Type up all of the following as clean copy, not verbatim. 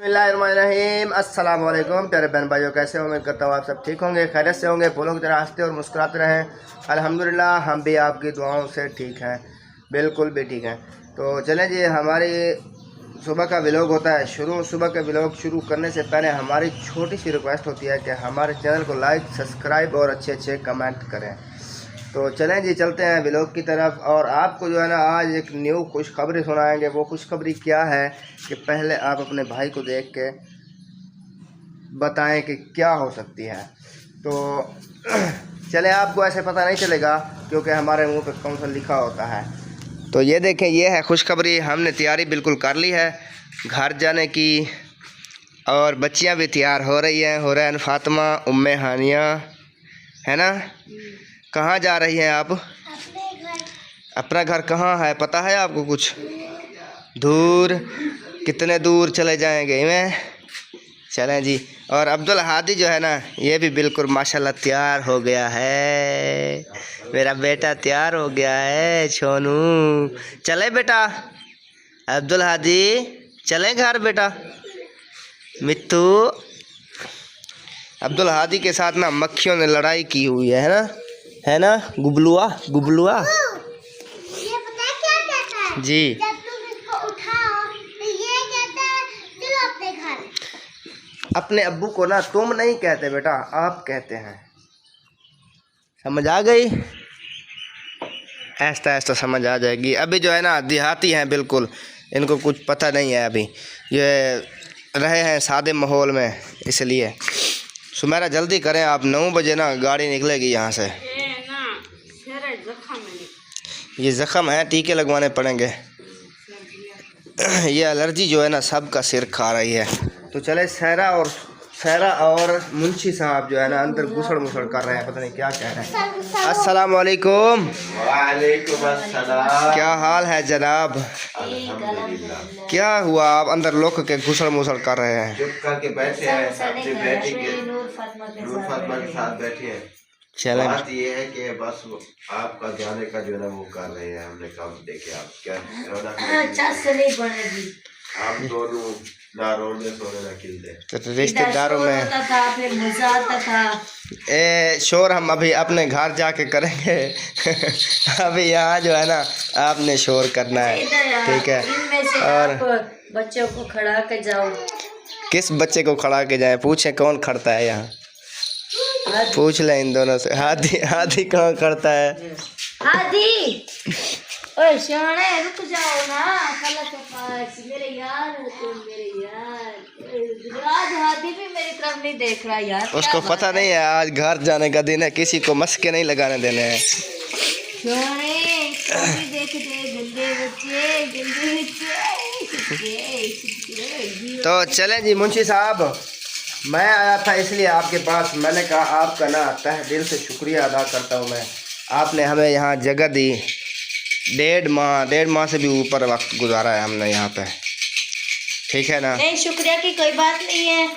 बिस्मिल्लाहिर्रहमानिर्रहीम। अस्सलाम वालेकुम प्यारे बहन भाइयों, कैसे हो? उम्मीद करता हूँ आप सब ठीक होंगे, खैरियत से होंगे, फूलों की तरह हंसते और मुस्कुराते रहें। अल्हम्दुलिल्लाह हम भी आपकी दुआओं से ठीक हैं, बिल्कुल भी ठीक हैं। तो चलें जी, हमारी सुबह का व्लॉग होता है शुरू। सुबह के व्लॉग शुरू करने से पहले हमारी छोटी सी रिक्वेस्ट होती है कि हमारे चैनल को लाइक, सब्सक्राइब और अच्छे अच्छे कमेंट करें। तो चलें जी, चलते हैं व्लॉग की तरफ। और आपको जो है ना आज एक न्यू खुशखबरी सुनाएंगे। वो खुशखबरी क्या है कि पहले आप अपने भाई को देख के बताएं कि क्या हो सकती है। तो चले, आपको ऐसे पता नहीं चलेगा क्योंकि हमारे मुंह पे कौन सा लिखा होता है। तो ये देखें, ये है खुशखबरी। हमने तैयारी बिल्कुल कर ली है घर जाने की, और बच्चियां भी तैयार हो रही हैं। हुरैन, फातिमा, उम्मे हानिया, है ना? कहाँ जा रही हैं आप? अपना घर कहाँ है, पता है आपको कुछ? दूर? कितने दूर चले जाएंगे मैं? चलें जी। और अब्दुल हादी जो है ना, ये भी बिल्कुल माशाल्लाह तैयार हो गया है। मेरा बेटा तैयार हो गया है, छोनू। चले बेटा, अब्दुल हादी चले घर बेटा। मित्तू, अब्दुल हादी के साथ ना मक्खियों ने लड़ाई की हुई है ना गुबलुआ? गुबलुआ ये पता है क्या कहता है? जी, जब तुम इसको उठाओ तो ये कहता है चलो अपने घर। अपने अब्बू को ना तुम नहीं कहते बेटा, आप कहते हैं। समझ आ गई? ऐसा ऐसा समझ आ जाएगी। अभी जो है ना देहाती हैं बिल्कुल, इनको कुछ पता नहीं है अभी। ये रहे हैं सादे माहौल में, इसलिए। सुमेरा जल्दी करें आप, 9 बजे ना गाड़ी निकलेगी यहाँ से। ये ज़ख़म है, टीके लगवाने पड़ेंगे। ये एलर्जी जो है ना सबका सिर खा रही है। तो चले, सहरा और मुंशी साहब जो है ना अंदर घुसड़ मुसड़ कर रहे हैं, पता नहीं क्या कह रहे हैं। अस्सलाम वालेकुम। वालेकुम अस्सलाम। क्या हाल है जनाब? अल्हम्दुलिल्लाह। क्या हुआ, आप अंदर लुक के घुसड़ मुसड़ कर रहे हैं? चुप करके बैठे हैं, अपनी बेटी के नूर फातिमा के साथ बैठे हैं। चलें, बात ये है कि बस आपका जाने का जो है ना वो कर रहे हैं। हमने कब देखे आप क्या बनेगी। हम दोनों ना रोने सोने ना खिलते। तो रिश्तेदारों में फिर मजा आता था। शोर हम अभी अपने घर जाके करेंगे। अभी यहाँ जो है ना आपने शोर करना है, ठीक है? इनमें से और आप बच्चों को खड़ा के जाओ। किस बच्चे को खड़ा के जाए? पूछे कौन खड़ता है यहाँ, पूछ ले इन दोनों से। हादी, हादी कहाँ खड़ता है? हादी, ओए शाने रुक जाओ ना, खाला के पास। मेरे यार हो तुम, मेरे यार। आज हादी भी मेरी तरफ नहीं देख रहा यार। उसको पता नहीं है आज घर जाने का दिन है, किसी को मस्के नहीं लगाने देने हैं। शाने देख दे, गंदे बच्चे, गंदे बच्चे। तो चलें जी मुंशी साहब, मैं आया था इसलिए आपके पास। मैंने कहा आपका ना तहे दिल से शुक्रिया अदा करता हूँ मैं। आपने हमें यहाँ जगह दी। 1.5 माह से भी ऊपर वक्त गुजारा है हमने यहाँ पे, ठीक है ना? नहीं, शुक्रिया की कोई बात नहीं है।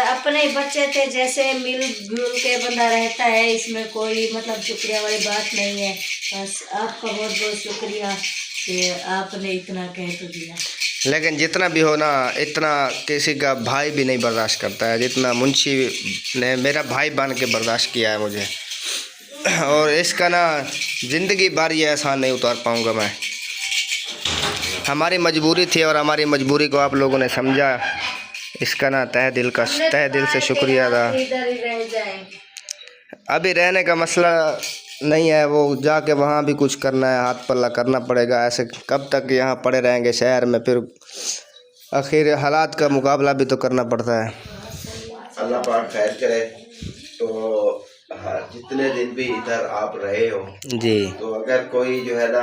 अपने बच्चे थे, जैसे मिलजुल के बंदा रहता है, इसमें कोई मतलब शुक्रिया वाली बात नहीं है। बस आपका बहुत बहुत शुक्रिया कि आपने इतना कह तो दिया। लेकिन जितना भी हो ना, इतना किसी का भाई भी नहीं बर्दाश्त करता है जितना मुंशी ने मेरा भाई बन के बर्दाश्त किया है मुझे। और इसका ना ज़िंदगी भर ये एहसान नहीं उतार पाऊँगा मैं। हमारी मजबूरी थी और हमारी मजबूरी को आप लोगों ने समझा। इसका ना तहे दिल से शुक्रिया अदा। अभी रहने का मसला नहीं है, वो जाके वहाँ भी कुछ करना है, हाथ पल्ला करना पड़ेगा। ऐसे कब तक यहाँ पड़े रहेंगे शहर में? फिर आखिर हालात का मुकाबला भी तो करना पड़ता है। अल्लाह पाक खैर करे। तो जितने दिन भी इधर आप रहे हो जी, तो अगर कोई जो है ना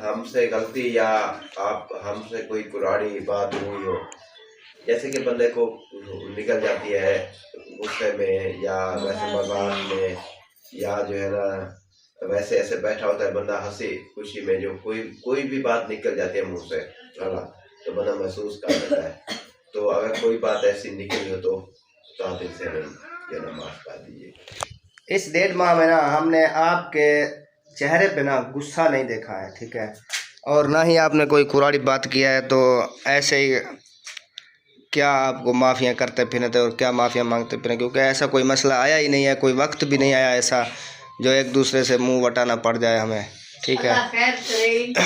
हमसे गलती या आप हमसे कोई कुरानी बात हुई हो, जैसे कि बंदे को निकल जाती है गुस्से में या वैसे मजाक में, या जो है ना वैसे ऐसे बैठा होता है बंदा हंसी खुशी में, जो कोई भी बात निकल जाती है मुंह से, तो बंदा महसूस कर लेता है। तो अगर कोई बात ऐसी निकली हो तो दिल से जो ना माफ कर दीजिए। इस 1.5 माह में ना हमने आपके चेहरे पे ना गुस्सा नहीं देखा है, ठीक है? और ना ही आपने कोई कुराड़ी बात किया है। तो ऐसे ही क्या आपको माफ़ियाँ करते फिरते और क्या माफ़ियाँ मांगते फिरें, क्योंकि ऐसा कोई मसला आया ही नहीं है, कोई वक्त भी नहीं आया ऐसा जो एक दूसरे से मुंह वटाना पड़ जाए हमें। ठीक है,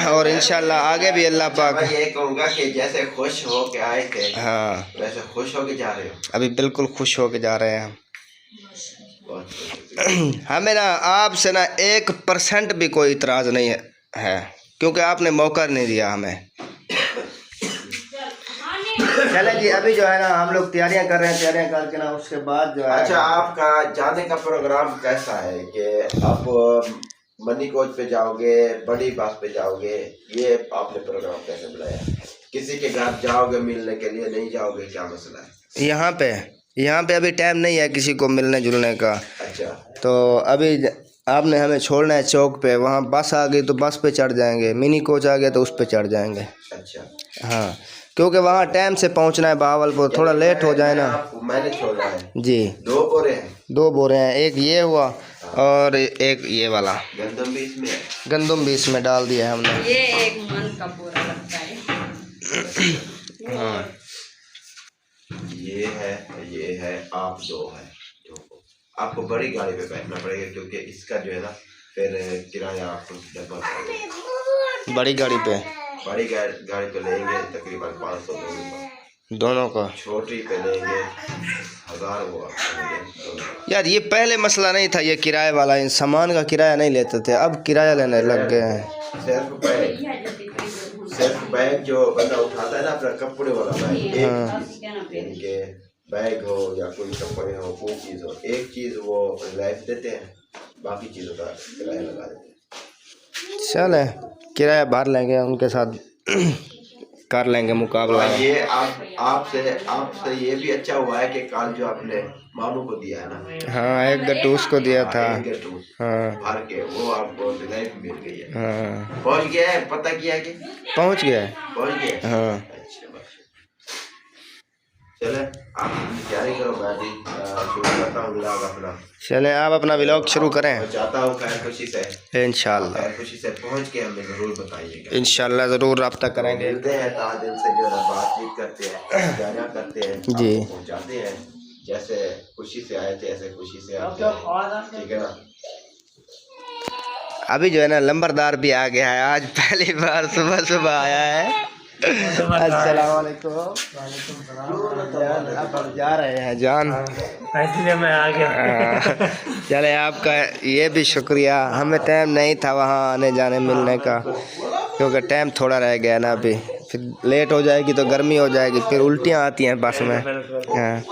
और इंशाल्लाह आगे भी अल्लाह पाक। मैं ये कहूँगा कि जैसे खुश हो के आए थे, हाँ, वैसे खुश हो के जा रहे हो। अभी बिल्कुल खुश हो के जा रहे हैं हम। हमें ना आपसे ना 1% भी कोई इतराज़ नहीं है, क्योंकि आपने मौका नहीं दिया हमें। चले जी, अभी जो है ना हम लोग तैयारियां कर रहे हैं, तैयारियां करके ना उसके बाद जो है। अच्छा, आपका जाने का प्रोग्राम कैसा है कि आप मनीकोट पे जाओगे, बड़ी बस पे जाओगे, ये आपने प्रोग्राम कैसे बनाया? किसी के घर जाओगे मिलने के लिए, नहीं जाओगे, क्या मसला है? यहाँ पे अभी टाइम नहीं है किसी को मिलने जुलने का। अच्छा, तो अभी आपने हमें छोड़ना है चौक पे, वहाँ बस आ गई तो बस पे चढ़ जाएंगे, मिनी कोच आ गया तो उस पे चढ़ जाएंगे। अच्छा, हाँ, क्योंकि वहाँ टाइम से पहुँचना है बहावलपुर, थोड़ा लेट हो जाए ना। मैंने छोड़ना है जी। 2 बोरे हैं। 2 बोरे हैं, एक ये हुआ और एक ये वाला गंदम भी इसमें है। गंदम भी इसमें डाल दिया है हमने। ये एक मन का बोरा लगता है। हाँ, ये है, आप 2 है। आपको बड़ी गाड़ी पे बैठना पड़ेगा, क्योंकि इसका जो है ना फिर किराया आपको डबल पड़ेगा। बड़ी गाड़ी पे, बड़ी गाड़ी पे लेंगे तकरीबन 500 दोनों का। छोटी पे लेंगे 1000 वो आपको। यार ये पहले मसला नहीं था ये किराए वाला, इन सामान का किराया नहीं लेते थे, अब किराया लेने लग गए हैं। सिर्फ बैग जो बंदा उठाता है ना, अपना कपड़े वाला बैग, यानी कि बैग हो या कोई कपड़े हो, कोई चीज़ हो, एक चीज़ वो लाइफ देते हैं, बाकी चीज़ों का किराया लगा देते हैं। चले किराया भर लेंगे, उनके साथ कर लेंगे मुकाबला। ये आपसे ये भी अच्छा हुआ है कि कल जो आपने मामू को दिया है ना। हाँ, एक गट्टू उसको दिया था। एक गट्टू हाँ, भर के वो आपको लाइफ मिल गई है। हाँ, पहुंच गया है, पता किया कि पहुँच गया है। पहुंच गया। हाँ, अच्छा, चले आप तैयारी करो, मैं भी शुरू करता हूँ व्लॉग अपना। चले आप अपना व्लॉग शुरू करें। मैं चाहता हूँ खैर खुशी से, इंशाल्लाह खैर खुशी से पहुँच के हमें ज़रूर बताइएगा। इंशाल्लाह ज़रूर रब्ता करेंगे। मिलते हैं, तादिल से जो है बातचीत करते हैं, जाना करते हैं, जी। आपको पहुँचाते हैं, जैसे खुशी से आए थे ऐसे खुशी से आते हैं, ठीक है ना। अभी जो है ना लंबरदार भी आ गया है, आज पहली बार सुबह सुबह आया है। अस्सलाम वालेकुम। आप जा रहे हैं जान, इसलिए मैं आ गया। चले आपका ये भी शुक्रिया, हमें टाइम नहीं था वहाँ आने जाने मिलने का, क्योंकि टाइम थोड़ा रह गया ना, अभी फिर लेट हो जाएगी तो गर्मी हो जाएगी, फिर उल्टियाँ आती हैं बस में। हाँ,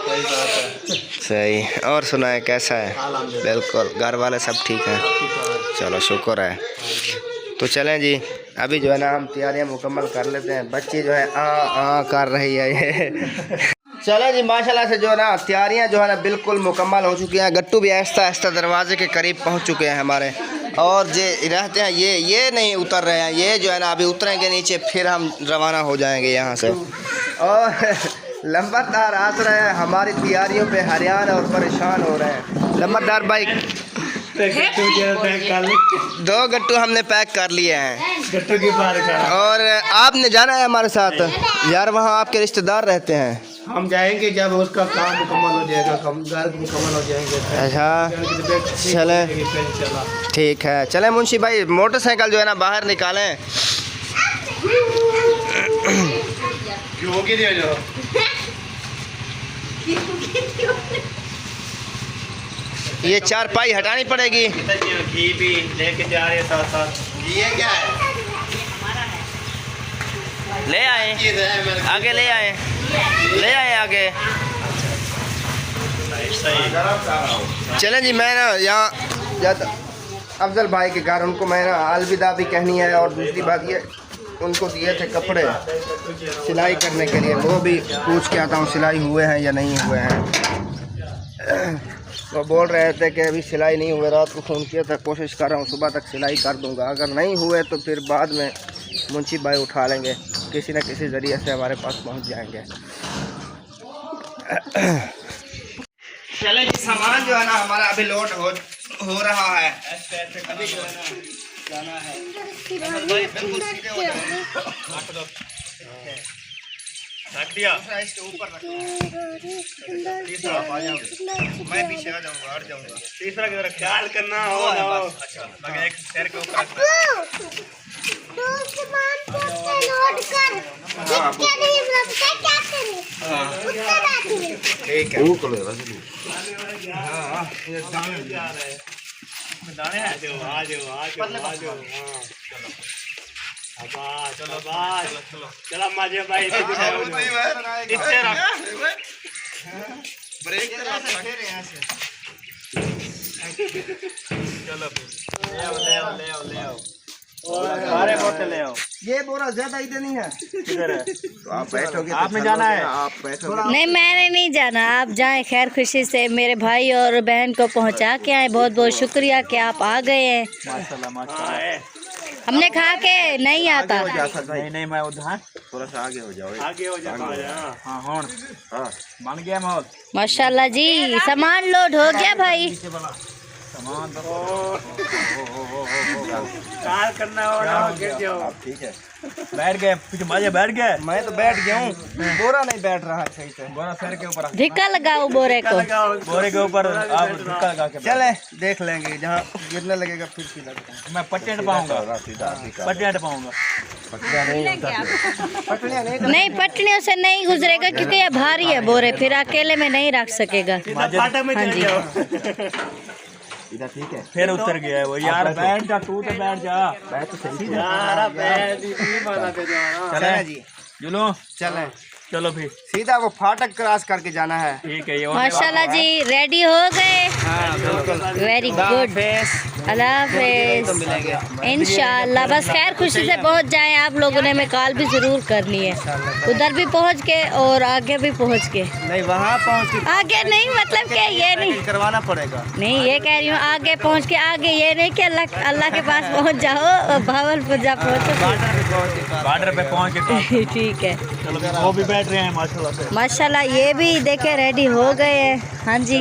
सही। और सुनाए कैसा है? बिल्कुल, घर वाले सब ठीक हैं? चलो शुक्र है। तो चलें जी, अभी जो है ना हम तैयारियां मुकम्मल कर लेते हैं। बच्ची जो है कर रही है ये। चलें जी, माशाल्लाह से जो है ना तैयारियां जो है ना बिल्कुल मुकम्मल हो चुकी हैं। गट्टू भी आहिस्ता आहिस्ता दरवाजे के करीब पहुंच चुके हैं हमारे, और जो रहते हैं ये नहीं उतर रहे हैं, ये जो है ना अभी उतरेंगे नीचे, फिर हम रवाना हो जाएंगे यहाँ से। और लंबरदार हंस रहे हैं हमारी तैयारियों पे, हैरान और परेशान हो रहे हैं। लंबरदार भाई 2 गट्टू हमने पैक कर लिए हैं, गट्टू की बार का। और आपने जाना है हमारे साथ यार, वहाँ आपके रिश्तेदार रहते हैं। हम जाएंगे जब उसका काम मुकम्मल हो जाएगा, हम घर मुकम्मल हो जाएंगे। अच्छा चले, ठीक है। चले मुंशी भाई, मोटरसाइकिल जो है ना बाहर निकालें। ये 4 पाई हटानी पड़ेगी। घी भी लेके जा रहे साथ साथ। ये क्या है? ले आए आगे, ले आए आगे। चलें जी, मैं ना यहाँ अफजल भाई के घर, उनको मैं ना अलविदा भी कहनी है, और दूसरी बात ये उनको दिए थे कपड़े सिलाई करने के लिए, वो भी पूछ के आता हूँ सिलाई हुए हैं या नहीं हुए हैं। वो बोल रहे थे कि अभी सिलाई नहीं हुए, रात को फ़ोन किया था, कोशिश कर रहा हूँ सुबह तक सिलाई कर दूँगा, अगर नहीं हुए तो फिर बाद में मुंशी भाई उठा लेंगे, किसी न किसी ज़रिए से हमारे पास पहुँच जाएंगे। चले जी, सामान जो है ना हमारा अभी लोड हो रहा है। अभी जो है ना जाना है, बिल्कुल सीधे हो जाओ। रख दिया इसके ऊपर रखना। तीसरा आप आ जाओगे, मैं पीछे आ जाऊंगा, हट जाऊंगा। तीसरा किधर ख्याल करना हो ना। अच्छा मगर एक पैर के ऊपर रखना। ठीक है। दाने हैं जो आ जाओ आ जाओ आ जाओ। हाँ चलो चलो चलो मजे भाई इतने रख ब्रेक चलो ले आओ सारे बोतल ले आओ। ये बोरा ज्यादा इधर नहीं है, किधर है? तो आप बैठोगे, आपने जाना है, आप बैठोगे। नहीं मैंने नहीं जाना, आप जाएं खैर खुशी से। मेरे भाई और बहन को पहुंचा के आए, बहुत बहुत शुक्रिया कि आप आ गए हैं। माशाल्लाह माशाल्लाह। हमने खा के नहीं आता। नहीं मैं उधर थोड़ा सा आगे हो जाओ, आगे हो जाओ। हाँ हाँ बन गया माहौल माशाल्लाह जी। सामान लोड हो गया भाई। सामान कार करना हो गिर जाओ। ठीक है बैठ गए, पीछे बाजे बैठ गए। मैं तो बैठ गया हूँ, बोरा नहीं बैठ रहा सही से। बोरा सर के ऊपर धिक्का लगाओ बोरे को, बोरे के ऊपर आप धिक्का लगा के चले देख लेंगे, जहाँ गिरने लगेगा फिर की लगता है। मैं पट्टियाँ पाऊंगा, पट्टियाँ पाऊंगा। नहीं पटड़ियों से नहीं गुजरेगा क्योंकि ये भारी है बोरे, फिर अकेले में नहीं रख सकेगा। हाँ जी इधर ठीक है। फिर उतर गया है वो यार। बैठ जा तू, तो बैठ जा, बैठ तो सही यार। बैठ चले जी जुलो, चले चलो फिर सीधा वो फाटक क्रॉस करके जाना है। ठीक है ये माशाल्लाह जी रेडी हो गए। वेरी गुड, अल्लाह हाफिज़ इंशाल्लाह। बस खैर खुशी से पहुंच जाएं आप लोगों ने। हमें कॉल भी जरूर करनी है, उधर भी पहुंच के और आगे भी पहुंच के। नहीं वहाँ पहुँच के आगे नहीं मतलब कि ये नहीं करवाना पड़ेगा। नहीं ये कह रही हूँ आगे पहुँच के, आगे ये नहीं कि अल्लाह के पास पहुँच जाओ, भावलपुर जा पहुँचो, बॉर्डर पे पहुँच के। ठीक है वो भी बैठ रहे हैं माशाल्लाह से। माशाल्लाह। ये भी देखे रेडी हो गए हैं। हाँ जी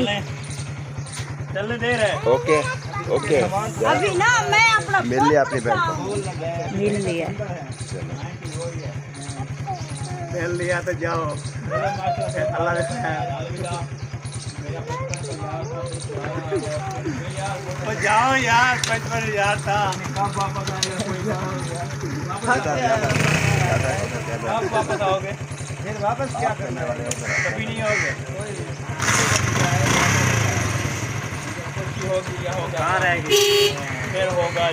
चलने दे रहे। ओके ओके अभी ना मैं अपना मिल लिया अपनी बहन को, मिल लिया। मिल लिया तो जाओ। अल्लाह जाओ यार, 55,000 था। आप वापस आओगे, फिर वापस क्या करने वाले हो? कभी नहीं आओगे। होगी या होगा, कहाँ रहेगी फिर होगा।